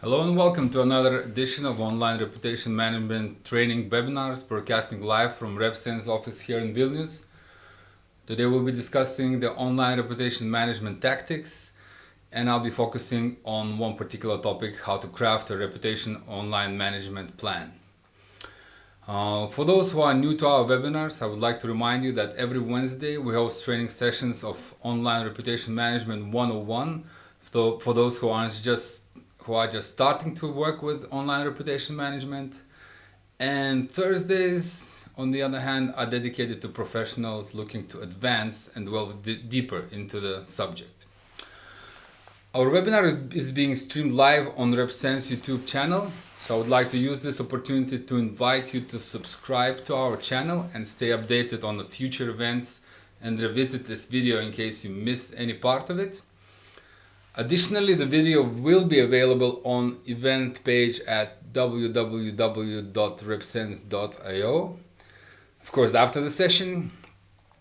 Hello and welcome to another edition of Online Reputation Management Training Webinars, broadcasting live from Repsense office here in Vilnius. Today we'll be discussing the online reputation management tactics, and I'll be focusing on one particular topic: how to craft a reputation online management plan. For those who are new to our webinars, I would like to remind you that every Wednesday we host training sessions of Online Reputation Management 101 for those who are just starting to work with online reputation management. And Thursdays, on the other hand, are dedicated to professionals looking to advance and delve deeper into the subject. Our webinar is being streamed live on Repsense YouTube channel, so I would like to use this opportunity to invite you to subscribe to our channel and stay updated on the future events and revisit this video in case you missed any part of it. Additionally, the video will be available on event page at www.repsense.io. Of course, after the session.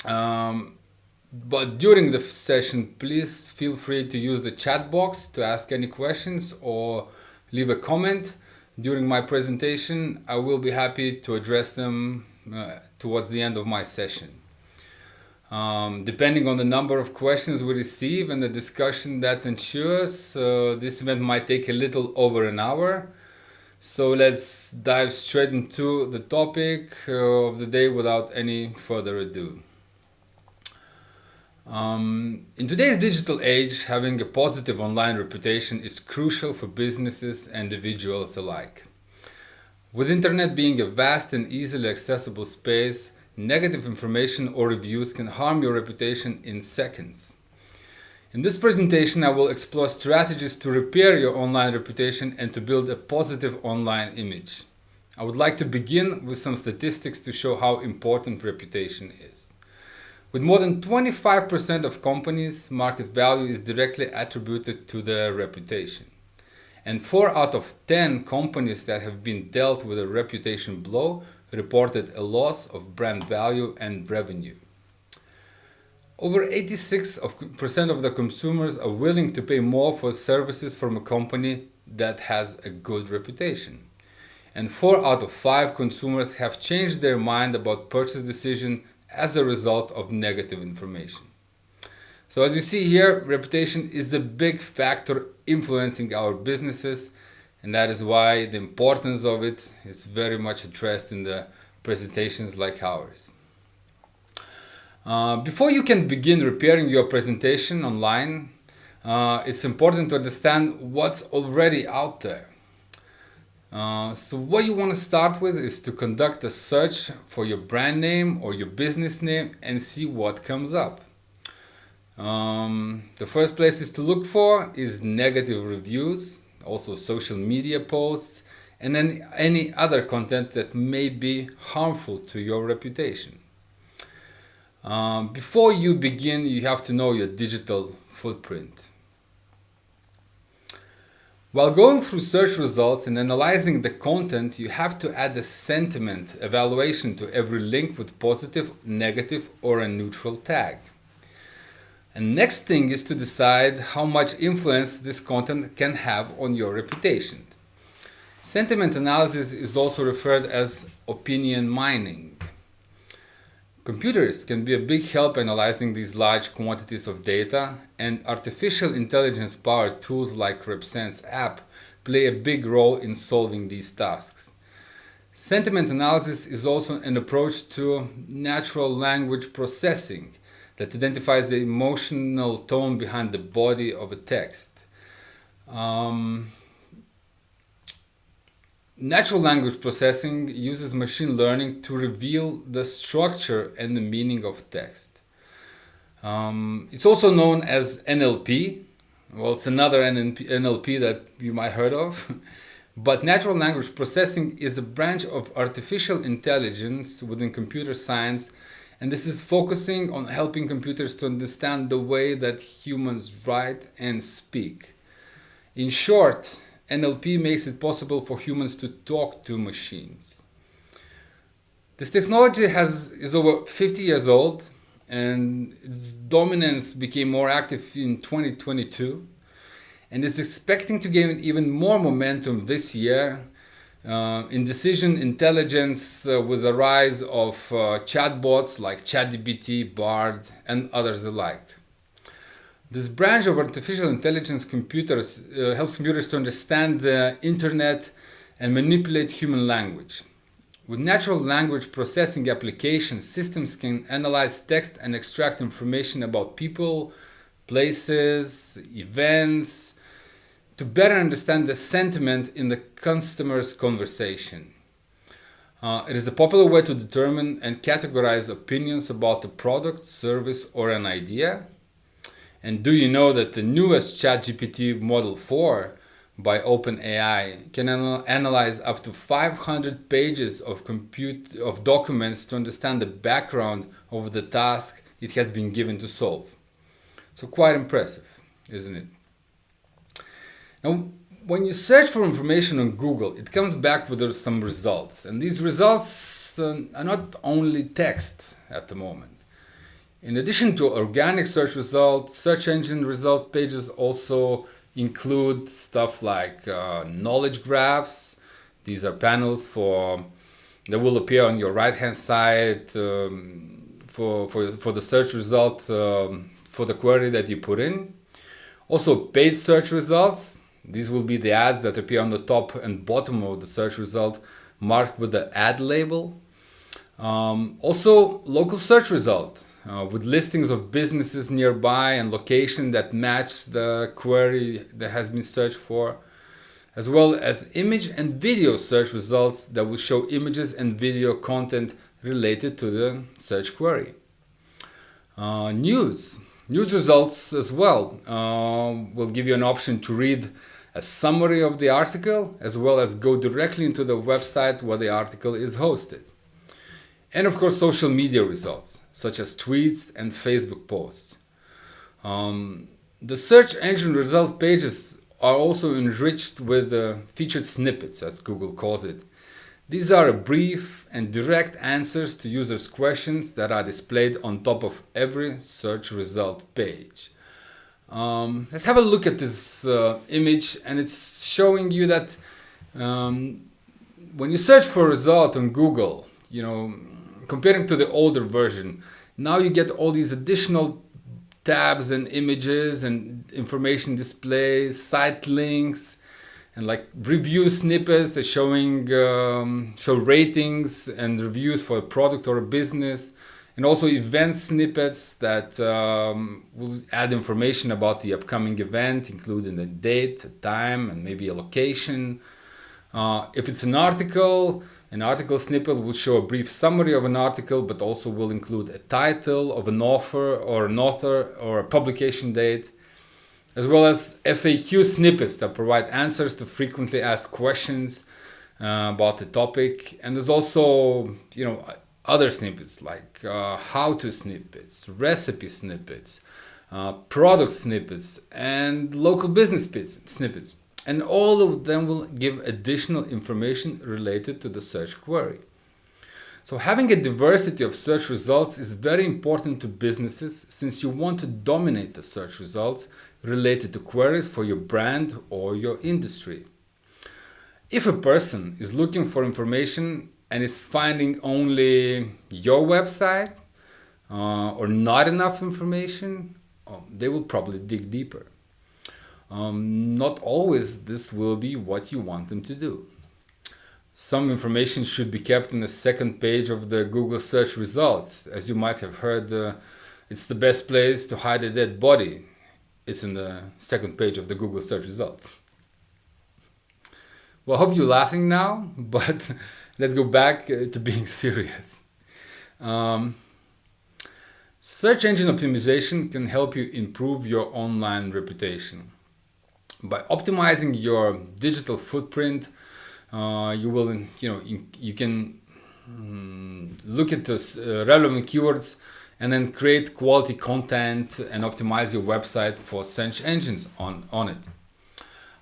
But during the session, please feel free to use the chat box to ask any questions or leave a comment. During my presentation, I will be happy to address them towards the end of my session. Depending on the number of questions we receive and the discussion that ensures, this event might take a little over an hour. So let's dive straight into the topic of the day without any further ado. In today's digital age, having a positive online reputation is crucial for businesses and individuals alike. With internet being a vast and easily accessible space, negative information or reviews can harm your reputation in seconds. In this presentation, I will explore strategies to repair your online reputation and to build a positive online image. I would like to begin with some statistics to show how important reputation is. With more than 25% of companies, market value is directly attributed to their reputation. And 4 out of 10 companies that have been dealt with a reputation blow reported a loss of brand value and revenue. Over 86% of the consumers are willing to pay more for services from a company that has a good reputation. And 4 out of 5 consumers have changed their mind about purchase decision as a result of negative information. So as you see here, reputation is a big factor influencing our businesses, and that is why the importance of it is very much addressed in the presentations like ours. Before you can begin repairing your presentation online, it's important to understand what's already out there. So what you want to start with is to conduct a search for your brand name or your business name and see what comes up. The first places to look for is negative reviews, also social media posts, and then any other content that may be harmful to your reputation. Before you begin, you have to know your digital footprint. While going through search results and analyzing the content, you have to add a sentiment evaluation to every link with positive, negative, or a neutral tag. And next thing is to decide how much influence this content can have on your reputation. Sentiment analysis is also referred as opinion mining. Computers can be a big help analyzing these large quantities of data, and artificial intelligence powered tools like Repsense app play a big role in solving these tasks. Sentiment analysis is also an approach to natural language processing that identifies the emotional tone behind the body of a text. Natural language processing uses machine learning to reveal the structure and the meaning of text. It's also known as NLP. Well, it's another NLP that you might heard of. But natural language processing is a branch of artificial intelligence within computer science, and this is focusing on helping computers to understand the way that humans write and speak. In short, NLP makes it possible for humans to talk to machines. This technology is over 50 years old, and its dominance became more active in 2022. and is expecting to gain even more momentum this year in decision intelligence with the rise of chatbots like ChatGPT, Bard, and others alike. This branch of artificial intelligence computers helps computers to understand the internet and manipulate human language. With natural language processing applications, systems can analyze text and extract information about people, places, events, to better understand the sentiment in the customer's conversation. It is a popular way to determine and categorize opinions about a product, service, or an idea. And do you know that the newest ChatGPT Model 4 by OpenAI can analyze up to 500 pages of documents to understand the background of the task it has been given to solve? So quite impressive, isn't it? Now, when you search for information on Google, it comes back with some results. And these results are not only text at the moment. In addition to organic search results, search engine results pages also include stuff like knowledge graphs. These are panels that will appear on your right-hand side for the search result for the query that you put in. Also, paid search results. These will be the ads that appear on the top and bottom of the search result marked with the ad label. Also, local search result. With listings of businesses nearby and location that match the query that has been searched for, as well as image and video search results that will show images and video content related to the search query. News results as well will give you an option to read a summary of the article, as well as go directly into the website where the article is hosted. And of course, social media results, such as tweets and Facebook posts. The search engine result pages are also enriched with featured snippets, as Google calls it. These are brief and direct answers to users' questions that are displayed on top of every search result page. Let's have a look at this image, and it's showing you that when you search for a result on Google, comparing to the older version, now you get all these additional tabs and images and information displays, site links, and like review snippets that show ratings and reviews for a product or a business, and also event snippets that will add information about the upcoming event, including a date, a time, and maybe a location. If it's an article snippet will show a brief summary of an article, but also will include a title of an author or a publication date, as well as FAQ snippets that provide answers to frequently asked questions about the topic. And there's also, other snippets like how-to snippets, recipe snippets, product snippets, and local business snippets. And all of them will give additional information related to the search query. So having a diversity of search results is very important to businesses, since you want to dominate the search results related to queries for your brand or your industry. If a person is looking for information and is finding only your website or not enough information, they will probably dig deeper. Not always this will be what you want them to do. Some information should be kept in the second page of the Google search results. As you might have heard, it's the best place to hide a dead body. It's in the second page of the Google search results. Well, I hope you're laughing now, but let's go back to being serious. Search engine optimization can help you improve your online reputation. By optimizing your digital footprint, you can look at the relevant keywords and then create quality content and optimize your website for search engines on it.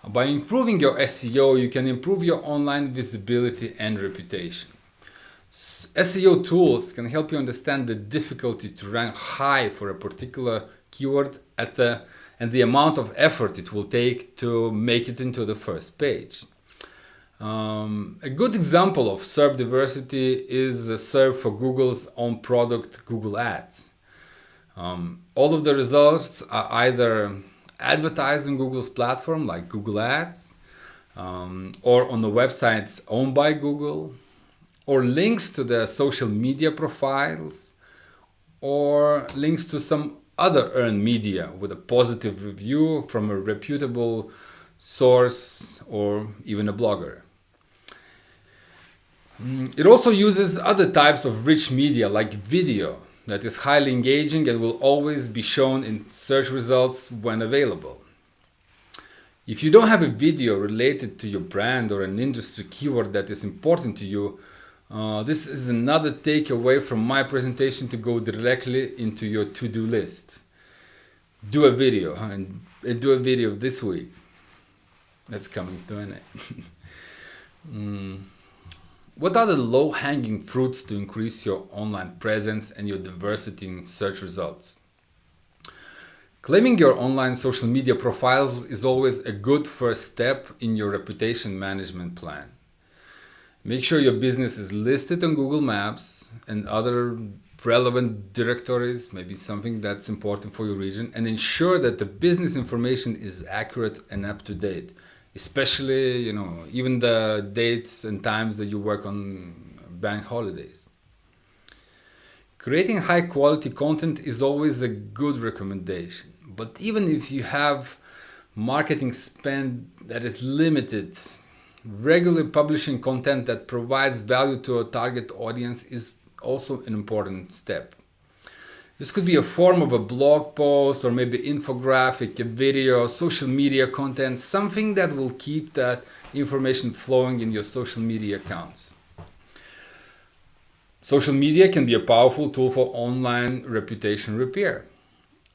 By improving your SEO, you can improve your online visibility and reputation. SEO tools can help you understand the difficulty to rank high for a particular keyword at and the amount of effort it will take to make it into the first page. A good example of SERP diversity is a SERP for Google's own product, Google Ads. All of the results are either advertised on Google's platform, like Google Ads, or on the websites owned by Google, or links to their social media profiles, or links to some other earned media with a positive review from a reputable source or even a blogger. It also uses other types of rich media like video that is highly engaging and will always be shown in search results when available. If you don't have a video related to your brand or an industry keyword that is important to you, this is another takeaway from my presentation to go directly into your to-do list. Do a video, and do a video this week. That's coming to an end. What are the low-hanging fruits to increase your online presence and your diversity in search results? Claiming your online social media profiles is always a good first step in your reputation management plan. Make sure your business is listed on Google Maps and other relevant directories, maybe something that's important for your region, and ensure that the business information is accurate and up to date. Especially, even the dates and times that you work on bank holidays. Creating high quality content is always a good recommendation. But even if you have marketing spend that is limited, regularly publishing content that provides value to a target audience is also an important step. This could be a form of a blog post or maybe infographic, a video, social media content, something that will keep that information flowing in your social media accounts. Social media can be a powerful tool for online reputation repair.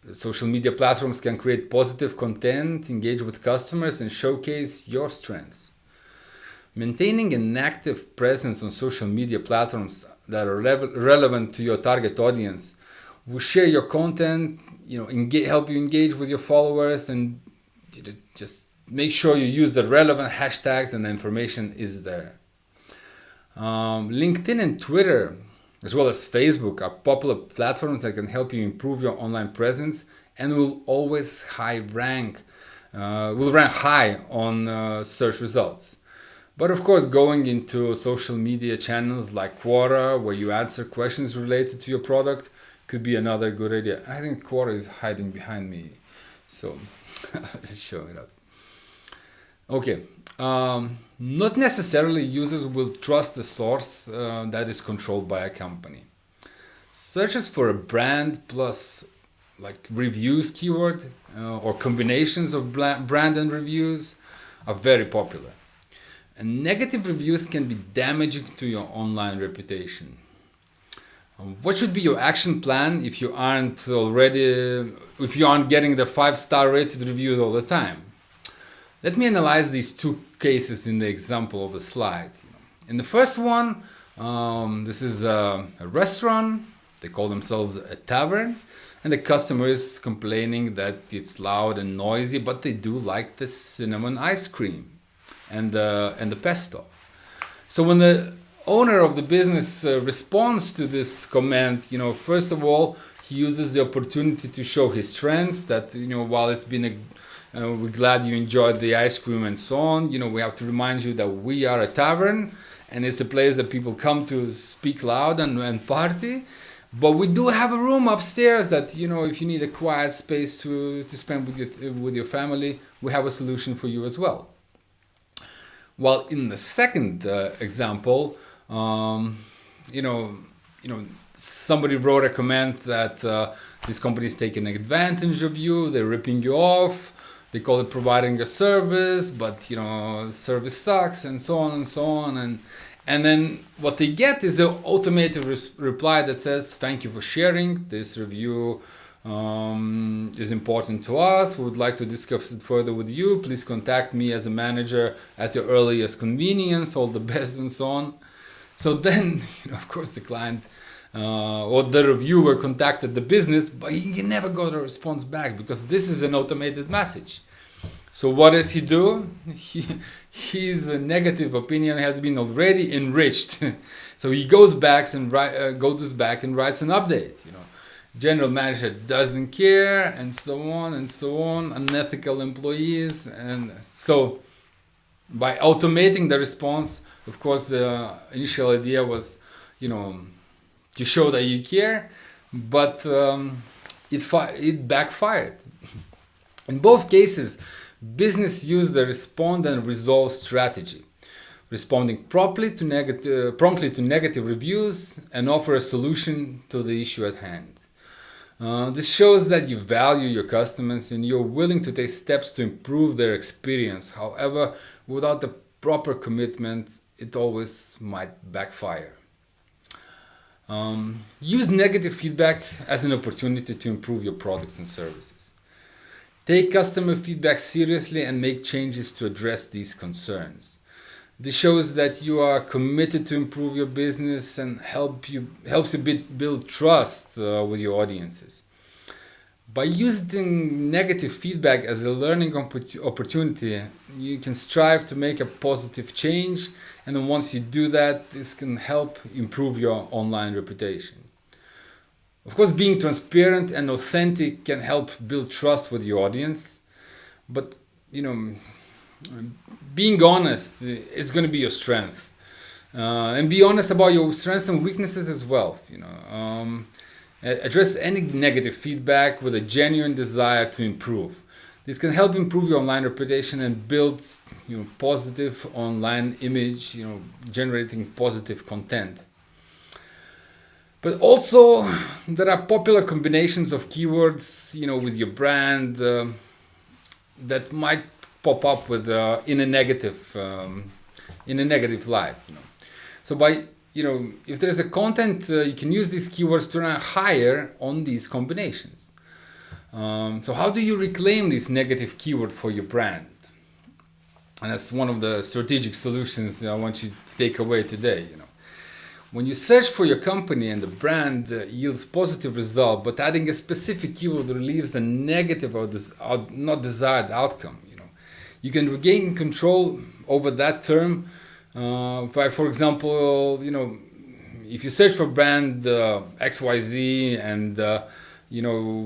The social media platforms can create positive content, engage with customers, and showcase your strengths. Maintaining an active presence on social media platforms that are relevant to your target audience will share your content, help you engage with your followers, and just make sure you use the relevant hashtags and the information is there. LinkedIn and Twitter, as well as Facebook, are popular platforms that can help you improve your online presence and will always rank high on search results. But of course, going into social media channels like Quora, where you answer questions related to your product, could be another good idea. I think Quora is hiding behind me, so I'll show it up. Okay, not necessarily users will trust the source that is controlled by a company. Searches for a brand plus like reviews keyword or combinations of brand and reviews are very popular. And negative reviews can be damaging to your online reputation. What should be your action plan if you aren't getting the 5-star rated reviews all the time? Let me analyze these two cases in the example of the slide. In the first one, this is a restaurant. They call themselves a tavern, and the customer is complaining that it's loud and noisy, but they do like the cinnamon ice cream and the pesto. So when the owner of the business responds to this comment, first of all, he uses the opportunity to show his strengths, that while it's been we're glad you enjoyed the ice cream and so on. We have to remind you that we are a tavern and it's a place that people come to speak loud and party. But we do have a room upstairs that, if you need a quiet space to spend with your family, we have a solution for you as well. While in the second example, somebody wrote a comment that this company is taking advantage of you, they're ripping you off, they call it providing a service, but the service sucks, and so on and so on. And then what they get is an automated reply that says, thank you for sharing. This review is important to us. We would like to discuss it further with you. Please contact me as a manager at your earliest convenience. All the best, and so on. So then, of course, the client or the reviewer contacted the business, but he never got a response back because this is an automated message. So what does he do? His negative opinion has been already enriched. So he goes back and writes an update. General manager doesn't care, and so on and so on. Unethical employees, and so by automating the response, of course, the initial idea was, to show that you care, but it backfired. In both cases, business used the respond and resolve strategy, responding promptly to negative reviews and offer a solution to the issue at hand. This shows that you value your customers and you're willing to take steps to improve their experience. However, without the proper commitment, it always might backfire. Use negative feedback as an opportunity to improve your products and services. Take customer feedback seriously and make changes to address these concerns. This shows that you are committed to improve your business and helps you build trust with your audiences. By using negative feedback as a learning opportunity, you can strive to make a positive change, and then once you do that, this can help improve your online reputation. Of course, being transparent and authentic can help build trust with your audience, but being honest is going to be your strength, and be honest about your strengths and weaknesses as well. Address any negative feedback with a genuine desire to improve. This can help improve your online reputation and build positive online image, generating positive content. But also there are popular combinations of keywords with your brand that might pop up with in a negative light. So by if there's a content, you can use these keywords to rank higher on these combinations. So how do you reclaim this negative keyword for your brand? And that's one of the strategic solutions I want you to take away today. When you search for your company and the brand yields positive result, but adding a specific keyword relieves a negative or not desired outcome, you can regain control over that term. By, for example, if you search for brand XYZ and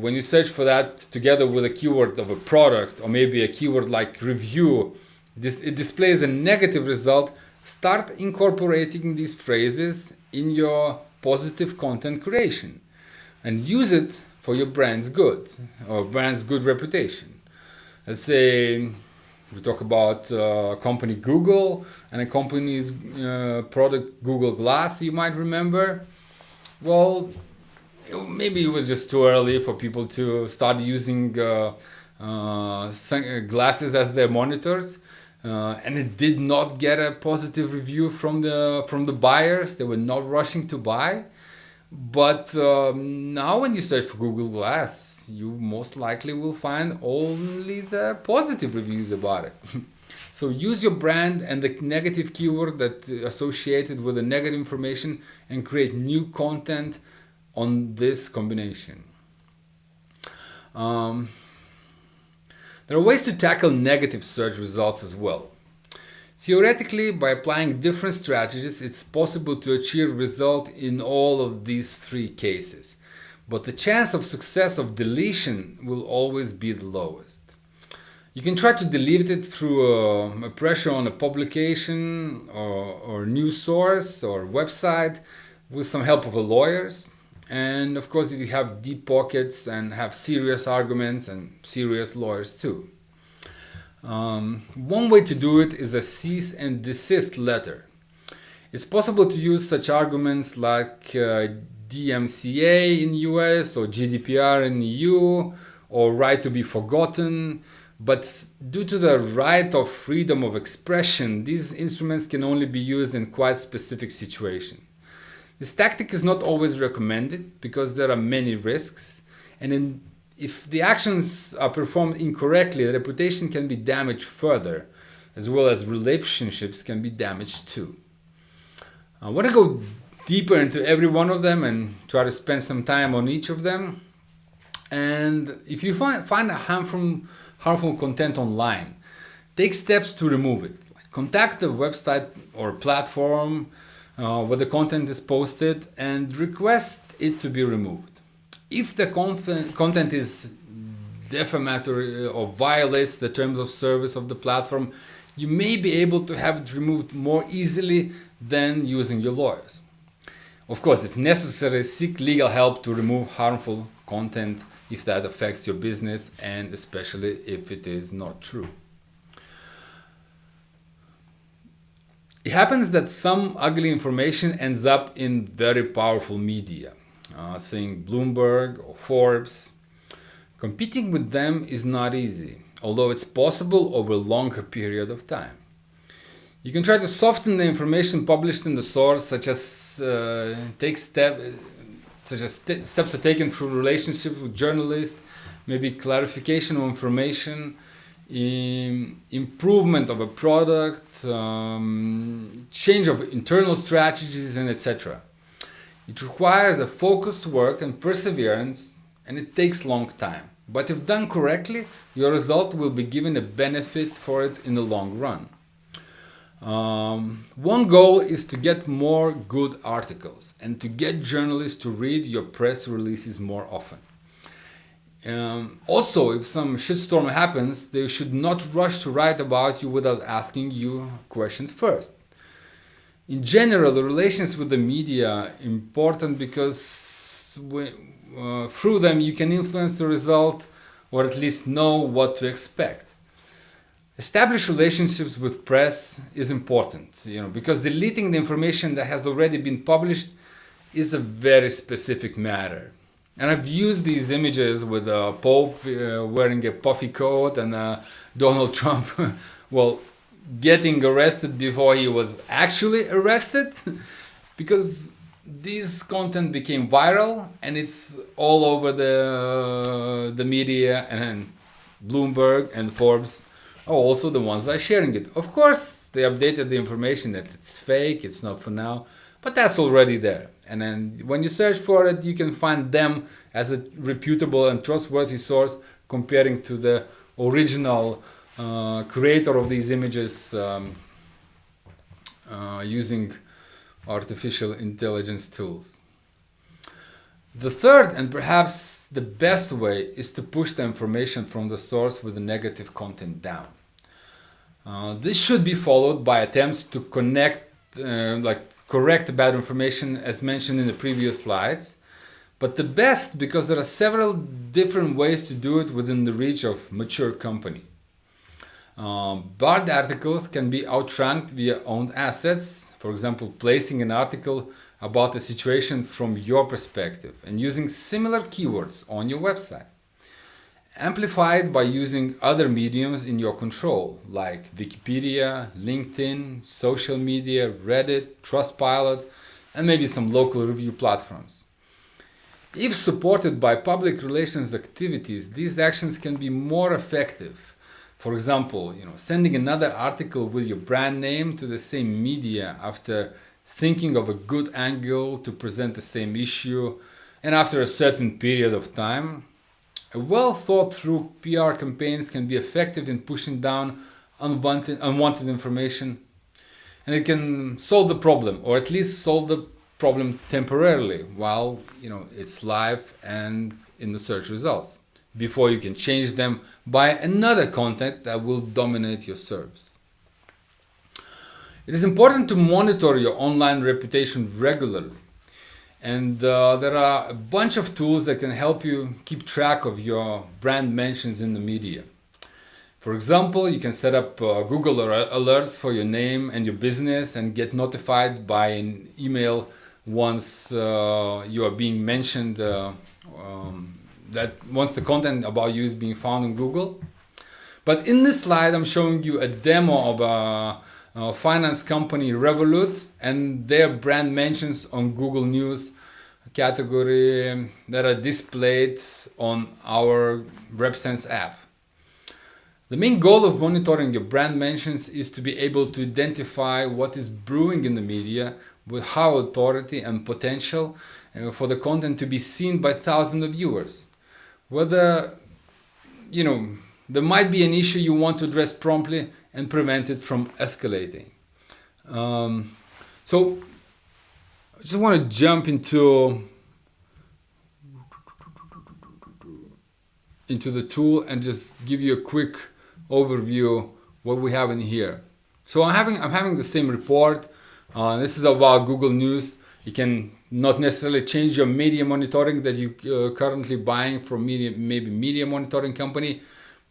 when you search for that together with a keyword of a product or maybe a keyword like review, it displays a negative result. Start incorporating these phrases in your positive content creation and use it for your brand's good or brand's good reputation. Let's say we talk about company Google and a company's product Google Glass, you might remember. Well, maybe it was just too early for people to start using glasses as their monitors. And it did not get a positive review from the buyers. They were not rushing to buy. But now when you search for Google Glass, you most likely will find only the positive reviews about it. So use your brand and the negative keyword that associated with the negative information and create new content on this combination. There are ways to tackle negative search results as well. Theoretically, by applying different strategies, it's possible to achieve result in all of these three cases. But the chance of success of deletion will always be the lowest. You can try to delete it through a pressure on a publication or news source or website with some help of a lawyers. And of course, if you have deep pockets and have serious arguments and serious lawyers too. One way to do it is a cease and desist letter. It's possible to use such arguments like DMCA in US or GDPR in EU or right to be forgotten. But due to the right of freedom of expression, these instruments can only be used in quite specific situations. This tactic is not always recommended because there are many risks, and if the actions are performed incorrectly, the reputation can be damaged further, as well as relationships can be damaged too. I want to go deeper into every one of them and try to spend some time on each of them. And if you find a harmful content online, take steps to remove it. Contact the website or platform where the content is posted and request it to be removed. If the content is defamatory or violates the terms of service of the platform, you may be able to have it removed more easily than using your lawyers. Of course, if necessary, seek legal help to remove harmful content if that affects your business, and especially if it is not true. It happens that some ugly information ends up in very powerful media. Think Bloomberg or Forbes. Competing with them is not easy, although it's possible over a longer period of time. You can try to soften the information published in the source, such as steps are taken through relationship with journalists, maybe clarification of information, improvement of a product, change of internal strategies, and etc. It requires a focused work and perseverance, and it takes a long time. But if done correctly, your result will be given a benefit for it in the long run. One goal is to get more good articles and to get journalists to read your press releases more often. Also, if some shitstorm happens, they should not rush to write about you without asking you questions first. In general, the relations with the media are important because through them you can influence the result or at least know what to expect. Establish relationships with press is important, because deleting the information that has already been published is a very specific matter. And I've used these images with Pope wearing a puffy coat and Donald Trump, getting arrested before he was actually arrested, because this content became viral and it's all over the media, and Bloomberg and Forbes are also the ones that are sharing it. Of course, they updated the information that it's fake, it's not for now, but that's already there. And then when you search for it, you can find them as a reputable and trustworthy source comparing to the original creator of these images using artificial intelligence tools. The third and perhaps the best way is to push the information from the source with the negative content down. This should be followed by attempts to correct the bad information as mentioned in the previous slides. But the best, because there are several different ways to do it within the reach of mature company. Bad articles can be outranked via owned assets, for example, placing an article about a situation from your perspective and using similar keywords on your website. Amplified by using other mediums in your control, like Wikipedia, LinkedIn, social media, Reddit, Trustpilot, and maybe some local review platforms. If supported by public relations activities, these actions can be more effective. For example, sending another article with your brand name to the same media after thinking of a good angle to present the same issue, and after a certain period of time. A well thought through PR campaigns can be effective in pushing down unwanted information, and it can solve the problem, or at least solve the problem temporarily while it's live and in the search results, before you can change them by another content that will dominate your service. It is important to monitor your online reputation regularly. And there are a bunch of tools that can help you keep track of your brand mentions in the media. For example, you can set up Google alerts for your name and your business and get notified by an email once you are being mentioned, that once the content about you is being found in Google. But in this slide, I'm showing you a demo of a finance company, Revolut, and their brand mentions on Google News category that are displayed on our Repsense app. The main goal of monitoring your brand mentions is to be able to identify what is brewing in the media with high authority and potential for the content to be seen by thousands of viewers. Whether, there might be an issue you want to address promptly and prevent it from escalating. So I just want to jump into the tool and just give you a quick overview what we have in here. So I'm having the same report. This is about Google News. You can not necessarily change your media monitoring that you're currently buying from media monitoring company,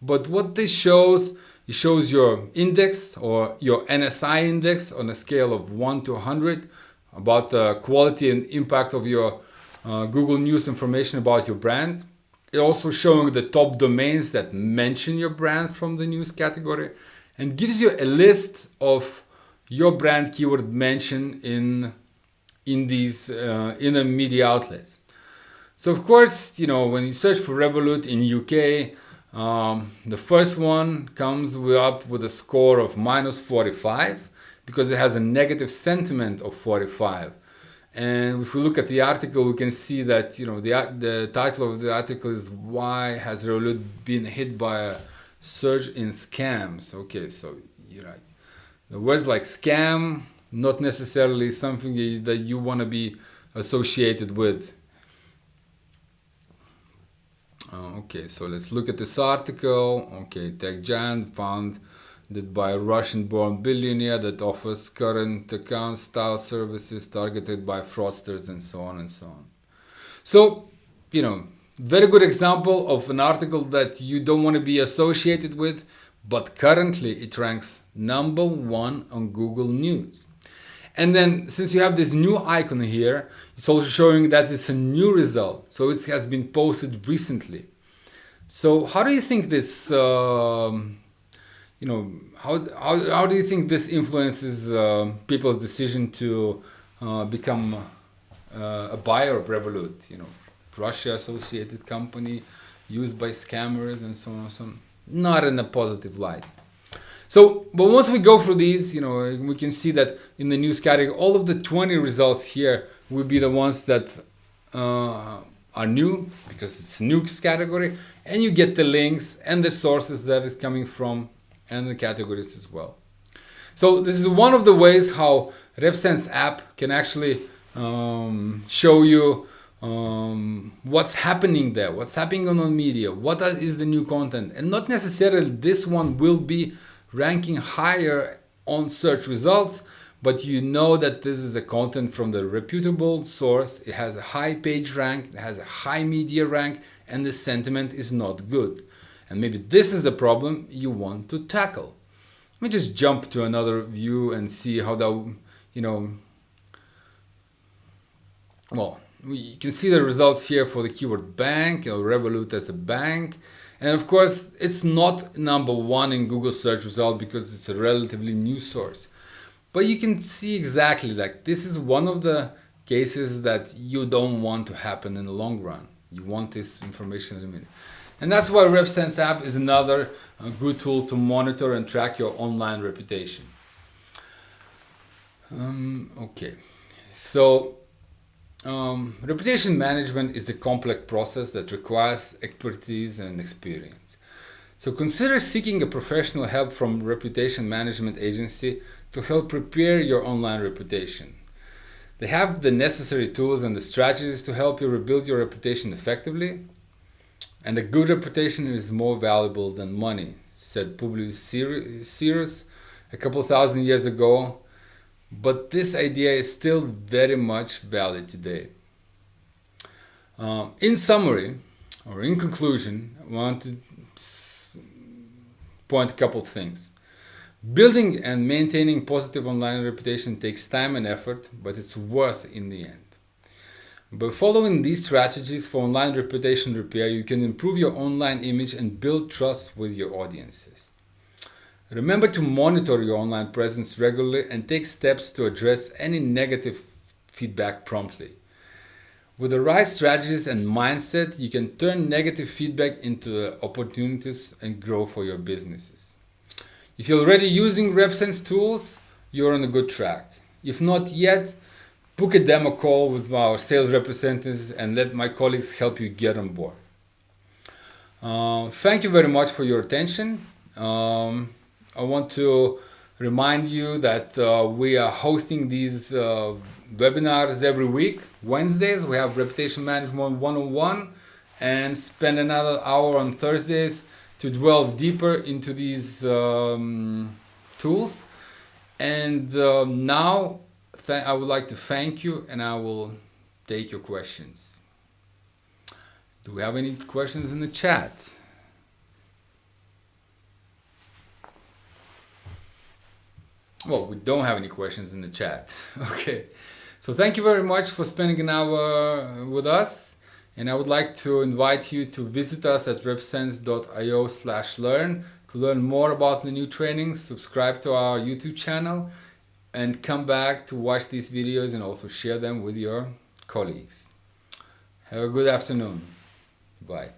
but what this shows, it shows your index or your NSI index on a scale of 1 to 100 about the quality and impact of your Google News information about your brand. It also showing the top domains that mention your brand from the news category, and gives you a list of your brand keyword mention in the media outlets. So of course, when you search for Revolut in UK, the first one comes up with a score of -45 because it has a negative sentiment of 45. And if we look at the article, we can see that the title of the article is "Why Has Revolut Been Hit by a Surge in Scams?" Okay, so the words like scam, not necessarily something that you want to be associated with. Okay, so let's look at this article. Okay, tech giant founded by a Russian-born billionaire that offers current account style services targeted by fraudsters and so on and so on. So, very good example of an article that you don't want to be associated with, but currently it ranks #1 on Google News. And then since you have this new icon here, it's also showing that it's a new result. So it has been posted recently. So how do you think this, how do you think this influences people's decision to become a buyer of Revolut? Russia-associated company used by scammers and so on and so on. Not in a positive light. So, but once we go through these, we can see that in the news category, all of the 20 results here will be the ones that are new because it's news category, and you get the links and the sources that it's coming from and the categories as well. So this is one of the ways how Repsense app can actually show you what's happening there, what's happening on media, what is the new content, and not necessarily this one will be ranking higher on search results, but that this is a content from the reputable source. It has a high page rank, it has a high media rank, and the sentiment is not good. And maybe this is a problem you want to tackle. Let me just jump to another view and see how that, well, you can see the results here for the keyword bank or Revolut as a bank. And of course, it's not #1 in Google search result because it's a relatively new source. But you can see exactly this is one of the cases that you don't want to happen in the long run. You want this information in a minute. And that's why Repsense app is another good tool to monitor and track your online reputation. Okay, so reputation management is a complex process that requires expertise and experience. So consider seeking a professional help from a reputation management agency to help prepare your online reputation. They have the necessary tools and the strategies to help you rebuild your reputation effectively. And a good reputation is more valuable than money, said Publius Syrus a couple thousand years ago. But this idea is still very much valid today. In summary, or in conclusion, I want to point a couple of things. Building and maintaining positive online reputation takes time and effort, but it's worth in the end. By following these strategies for online reputation repair, you can improve your online image and build trust with your audiences. Remember to monitor your online presence regularly and take steps to address any negative feedback promptly. With the right strategies and mindset, you can turn negative feedback into opportunities and grow for your businesses. If you're already using Repsense tools, you're on a good track. If not yet, book a demo call with our sales representatives and let my colleagues help you get on board. Thank you very much for your attention. I want to remind you that we are hosting these webinars every week. Wednesdays we have Reputation Management 101, and spend another hour on Thursdays to delve deeper into these tools. And now I would like to thank you, and I will take your questions. Do we have any questions in the chat? Well, we don't have any questions in the chat. Okay. So thank you very much for spending an hour with us. And I would like to invite you to visit us at repsense.io/learn to learn more about the new trainings, subscribe to our YouTube channel, and come back to watch these videos and also share them with your colleagues. Have a good afternoon. Bye.